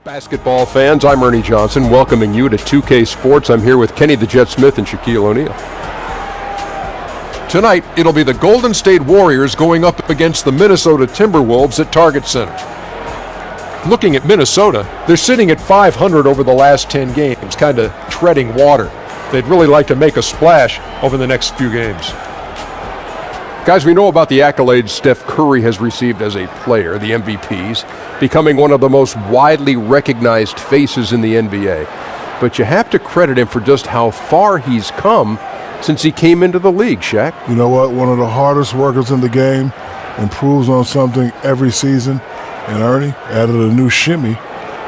Basketball fans, I'm Ernie Johnson, welcoming you to 2K Sports. I'm here with Kenny the Jet Smith and Shaquille O'Neal. Tonight, it'll be the Golden State Warriors going up against the Minnesota Timberwolves at Target Center. Looking at Minnesota, they're sitting at 500 over the last 10 games, kind of treading water. They'd really like to make a splash over the next few games. Guys, we know about the accolades Steph Curry has received as a player, the MVPs, becoming one of the most widely recognized faces in the NBA. But you have to credit him for just how far he's come since he came into the league, Shaq. You know what? One of the hardest workers in the game, improves on something every season. And Ernie added a new shimmy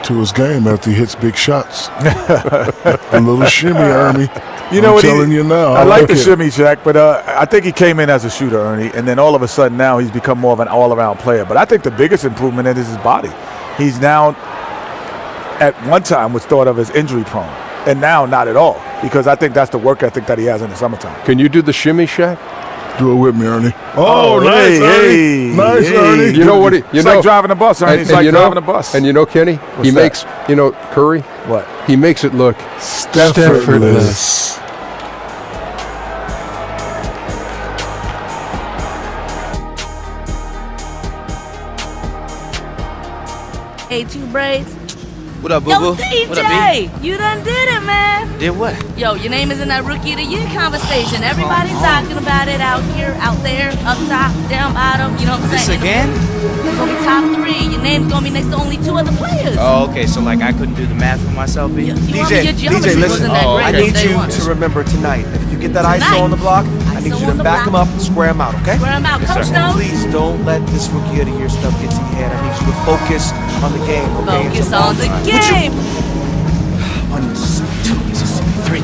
to his game after he hits big shots. A little shimmy, Ernie. You know I'm what? telling you now. I like the shimmy, Shaq, but I think he came in as a shooter, Ernie, and then all of a sudden now he's become more of an all-around player. But I think the biggest improvement is his body. He's now, at one time, was thought of as injury-prone, and now not at all, because I think that's the work ethic that he has in the summertime. Can you do the shimmy, Shaq? Do it with me, Ernie. Oh, nice, Ernie. Nice, Ernie. You know what? It's like driving a bus, Ernie. It's like driving a bus. And you know, Kenny, he makes, Curry? What? He makes it look effortless. Hey, two braids. What up, Yo, boo-boo? DJ, What up, B? you done did it, man. Did what? Yo, your name is in that Rookie of the Year conversation. Everybody talking about it out here, out there, up top, down bottom. You know what I'm This saying? again? It's gonna be top 3. Your name's gonna be next to only 2 other players. Oh, okay. So like I couldn't do the math for myself, B? Your geometry listen. wasn't that great I on need day you one. to remember tonight that if you get that Tonight? ISO on the block, I need ISO you on to the back block? him up and square him out, okay? Square 'em out, Coach And knows. please don't let this Rookie of the Year stuff get to your head. I need you to focus on the game, okay? Focus It's on the game. 1, 2, 3,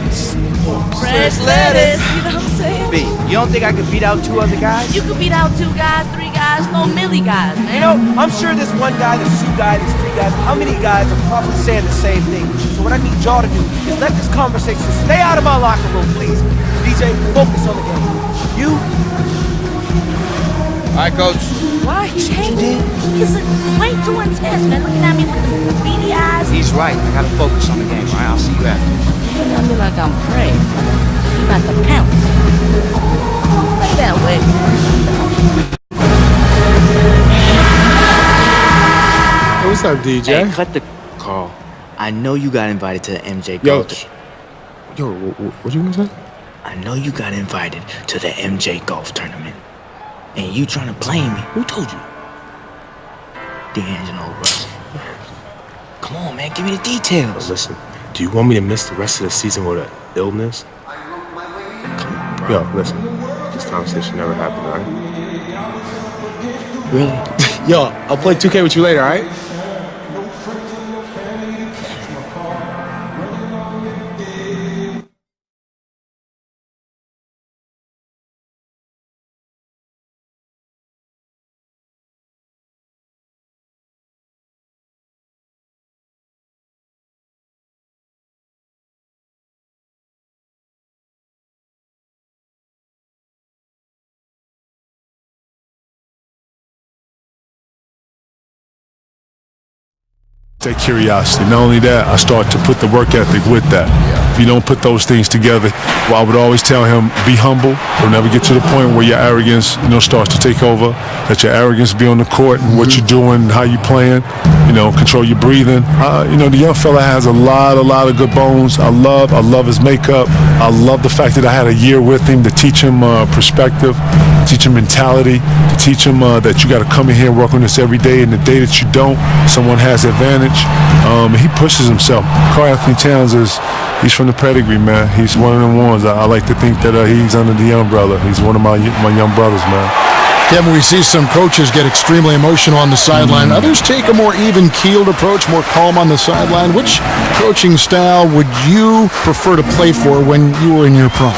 4. Fresh lettuce. You know what I'm saying? B, you don't think I could beat out 2 other guys? You could beat out 2 guys, 3 guys, no milli guys, man. You know, I'm sure there's 1 guy, there's 2 guys, there's 3 guys. How many guys are probably saying the same thing? So what I need y'all to do is let this conversation stay out of my locker room, please. DJ, focus on the game. You? All right, Coach. Why he hating? He's way too intense, man. Looking at me with the beady eyes. He's right. I gotta focus on the game. All right, I'll see you after. Looking at me like I'm prey. You about to pounce. Play that way. What's up, DJ? Hey, cut the call. I know you got invited to the MJ Yo, golf. what you gonna say? I know you got invited to the MJ golf tournament. And you trying to blame me. Who told you? D'Angelo Russell. Come on, man. Give me the details. Listen, do you want me to miss the rest of the season with an illness? Yo, listen. This conversation never happened, all right? Really? Yo, I'll play 2K with you later, all right? Take curiosity. Not only that, I start to put the work ethic with that. If you don't put those things together, well, I would always tell him, be humble. Don't ever get to the point where your arrogance, starts to take over. Let your arrogance be on the court and what you're doing, how you playing. Control your breathing. The young fella has a lot of good bones. I love his makeup. I love the fact that I had a year with him to teach him perspective, to teach him mentality, to teach him that you got to come in here and work on this every day. And the day that you don't, someone has advantage. He pushes himself. Karl-Anthony Towns he's from the pedigree, man. He's one of them ones. I like to think that he's under the umbrella. He's one of my young brothers, man. Kevin, we see some coaches get extremely emotional on the sideline. Others take a more even-keeled approach, more calm on the sideline. Which coaching style would you prefer to play for when you were in your prime?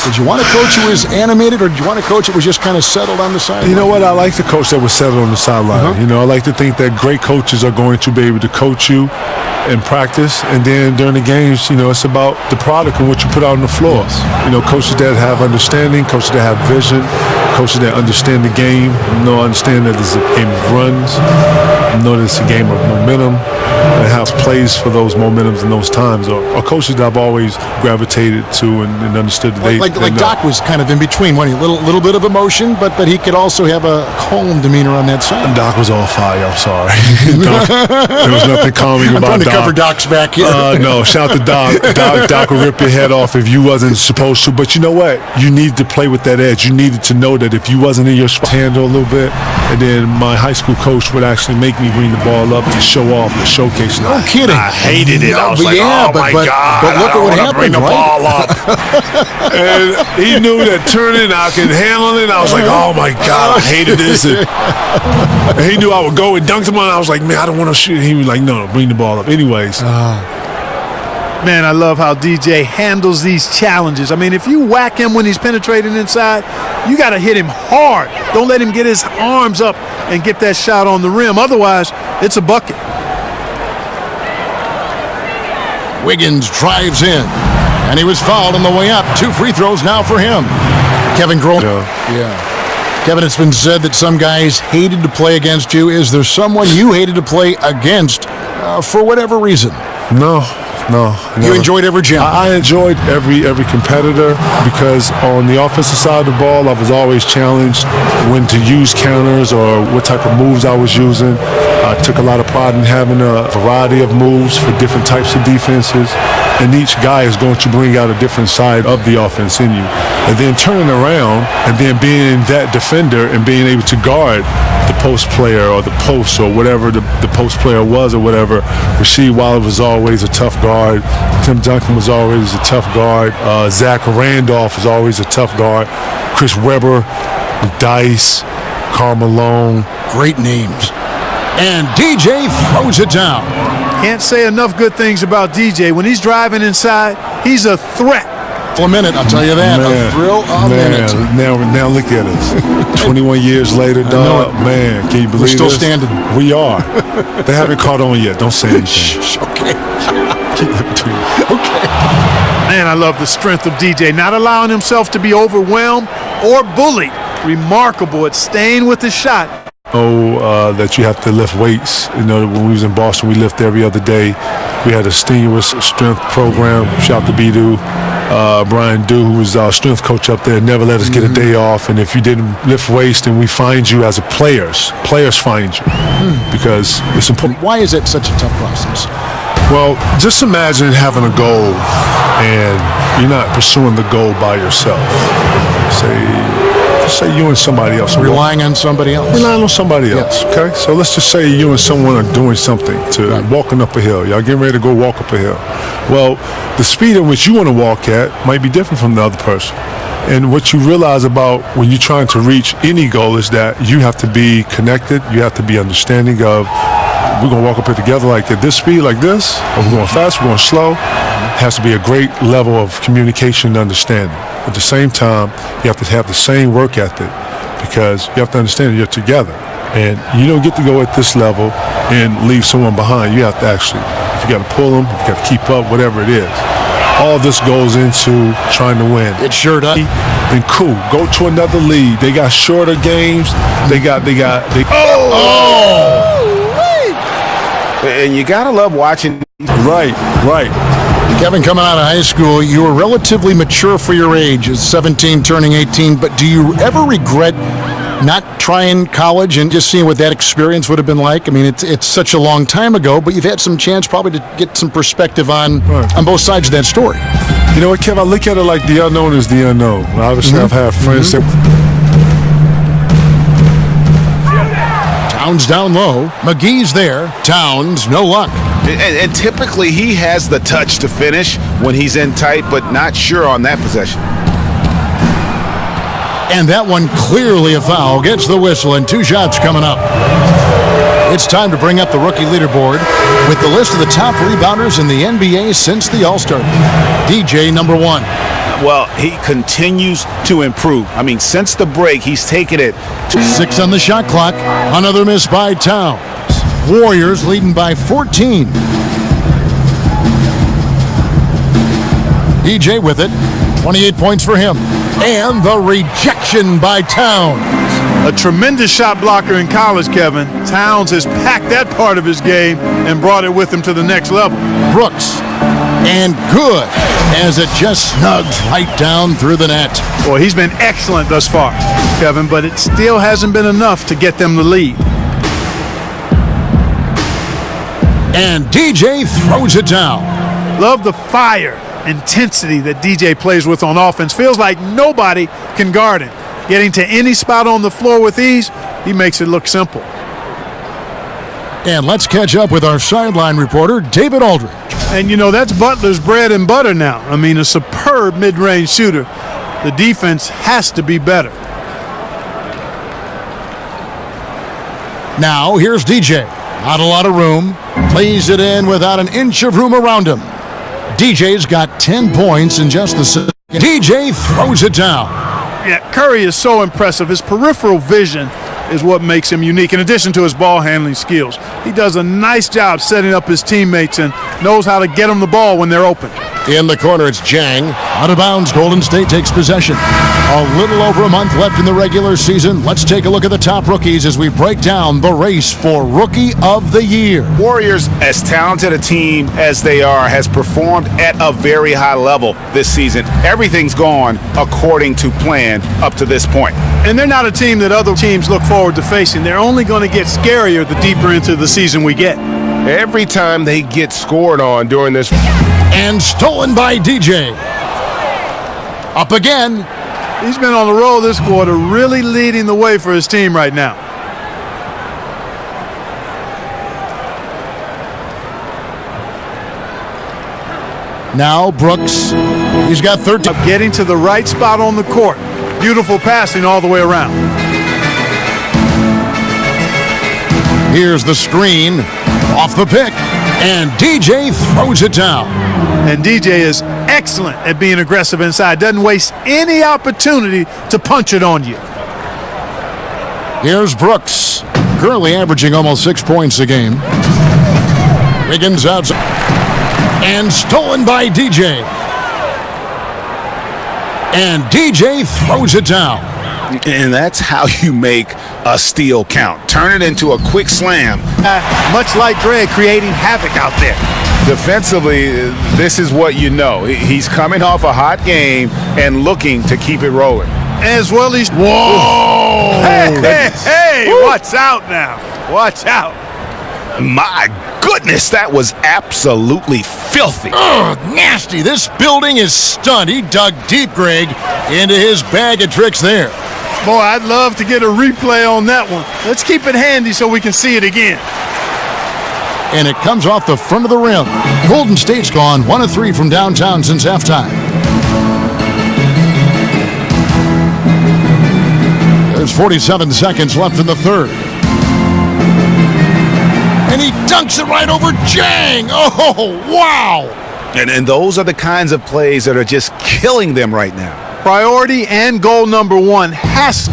Did you want a coach who was animated, or did you want a coach that was just kind of settled on the sideline? You know what? I like the coach that was settled on the sideline. I like to think that great coaches are going to be able to coach you in practice, and then during the games, it's about the product and what you put out on the floor. Coaches that have understanding, coaches that have vision, coaches that understand the game, understand that it's a game of runs, know that it's a game of momentum. perhaps plays for those momentums and those times, or coaches that I've always gravitated to and understood that like Doc was kind of in between, wasn't he? Little bit of emotion, but he could also have a calm demeanor on that side. Doc was on fire. I'm sorry. There was nothing calming about Doc. I'm trying to cover Doc's back here. No, shout to Doc. Doc will rip your head off if you wasn't supposed to. But you know what? You needed to play with that edge. You needed to know that if you wasn't in your spot, handle a little bit, and then my high school coach would actually make me bring the ball up to show off, to showcase. No kidding. I hated it. I was like, oh my God. But look at what happened. Bring the ball up. And he knew that turning, I could handle it. I was like, oh my God, I hated this. And he knew I would go and dunk him on. I was like, man, I don't want to shoot. He was like, no, bring the ball up. Anyways. Man, I love how DJ handles these challenges. I mean, if you whack him when he's penetrating inside, you got to hit him hard. Don't let him get his arms up and get that shot on the rim. Otherwise, it's a bucket. Wiggins drives in, and he was fouled on the way up. 2 free throws now for him. Kevin Grohl. Yeah. Kevin, it's been said that some guys hated to play against you. Is there someone you hated to play against for whatever reason? No. You enjoyed every jump. I enjoyed every competitor, because on the offensive side of the ball, I was always challenged when to use counters or what type of moves I was using. I took a lot of pride in having a variety of moves for different types of defenses, and each guy is going to bring out a different side of the offense in you. And then turning around and then being that defender and being able to guard the post player or the post or whatever the post player was or whatever. Rasheed Wallace was always a tough guard. Tim Duncan was always a tough guard. Zach Randolph was always a tough guard. Chris Webber, Dice, Karl Malone. Great names. And DJ throws it down. Can't say enough good things about DJ. When he's driving inside, he's a threat. For a minute, I'll tell you that. A thrill a minute. Now look at us. 21 years later, dog. Man, can you believe We're still this? standing. We are. They haven't caught on yet. Don't say anything. Okay. Okay. Man, I love the strength of DJ, not allowing himself to be overwhelmed or bullied. Remarkable at staying with the shot. That you have to lift weights. You know, when we was in Boston, we lift every other day. We had a strenuous strength program. Shout out to B-Do. Brian Dew, who was our strength coach up there, never let us get a day off. And if you didn't lift weights, then we find you as a players. Players find you because it's important. Why is it such a tough process? Well, just imagine having a goal and you're not pursuing the goal by yourself. Say you and somebody else. Relying on somebody else. Relying on somebody else, okay? So let's just say you and someone are doing something, walking up a hill. Y'all getting ready to go walk up a hill. Well, the speed in which you want to walk at might be different from the other person. And what you realize about when you're trying to reach any goal is that you have to be connected. You have to be understanding of, we're going to walk up here together like at this speed, like this, or we're going fast, we're going slow. It has to be a great level of communication and understanding. At the same time, you have to have the same work ethic, because you have to understand you're together. And you don't get to go at this level and leave someone behind. You have to actually, if you got to pull them, if you got to keep up, whatever it is. All this goes into trying to win. It sure does. Then cool, go to another league. They got shorter games. And you gotta love watching. Right. Kevin, coming out of high school, you were relatively mature for your age, 17 turning 18, but do you ever regret not trying college and just seeing what that experience would have been like? I mean, it's such a long time ago, but you've had some chance probably to get some perspective on both sides of that story. You know what, Kev? I look at it like the unknown is the unknown. Obviously, I've had friends that... Towns down low. McGee's there. Towns, no luck. And typically he has the touch to finish when he's in tight, but not sure on that possession. And that one clearly a foul. Gets the whistle, and 2 shots coming up. It's time to bring up the rookie leaderboard with the list of the top rebounders in the NBA since the All-Star. DJ number 1. Well, he continues to improve. I mean, since the break, he's taken it to 6 on the shot clock. Another miss by Towns. Warriors leading by 14. DJ with it. 28 points for him. And the rejection by Towns. A tremendous shot blocker in college, Kevin. Towns has packed that part of his game and brought it with him to the next level. Brooks, and good, as it just snugs right down through the net. Boy, he's been excellent thus far, Kevin, but it still hasn't been enough to get them the lead. And DJ throws it down. Love the fire, intensity that DJ plays with on offense. Feels like nobody can guard him. Getting to any spot on the floor with ease, he makes it look simple. And let's catch up with our sideline reporter, David Aldridge. And, you know, that's Butler's bread and butter now. I mean, a superb mid-range shooter. The defense has to be better. Now, here's DJ. Not a lot of room. Plays it in without an inch of room around him. DJ's got 10 points in just the second. DJ throws it down. Yeah, Curry is so impressive. His peripheral vision is what makes him unique, in addition to his ball handling skills. He does a nice job setting up his teammates and knows how to get them the ball when they're open. In the corner, it's Jang. Out of bounds, Golden State takes possession. A little over a month left in the regular season. Let's take a look at the top rookies as we break down the race for Rookie of the Year. Warriors, as talented a team as they are, has performed at a very high level this season. Everything's gone according to plan up to this point. And they're not a team that other teams look forward to facing. They're only going to get scarier the deeper into the season we get. Every time they get scored on during this. And stolen by DJ. Up again. He's been on the roll this quarter, really leading the way for his team right now. Now Brooks. He's got 13. Getting to the right spot on the court. Beautiful passing all the way around. Here's the screen. Off the pick. And DJ throws it down. And DJ is excellent at being aggressive inside. Doesn't waste any opportunity to punch it on you. Here's Brooks. Currently averaging almost 6 points a game. Wiggins outside. And stolen by DJ. And DJ throws it down. And that's how you make a steal count. Turn it into a quick slam. Much like Greg, creating havoc out there. Defensively, this is what you know. He's coming off a hot game and looking to keep it rolling. As well as... Whoa! Hey, watch out now. Watch out. My goodness, that was absolutely filthy. Ugh, nasty. This building is stunned. He dug deep, Greg, into his bag of tricks there. Boy, I'd love to get a replay on that one. Let's keep it handy so we can see it again. And it comes off the front of the rim. Golden State's gone 1 of 3 from downtown since halftime. There's 47 seconds left in the third. And he dunks it right over Jang. Oh, wow. And those are the kinds of plays that are just killing them right now. Priority and goal number one has to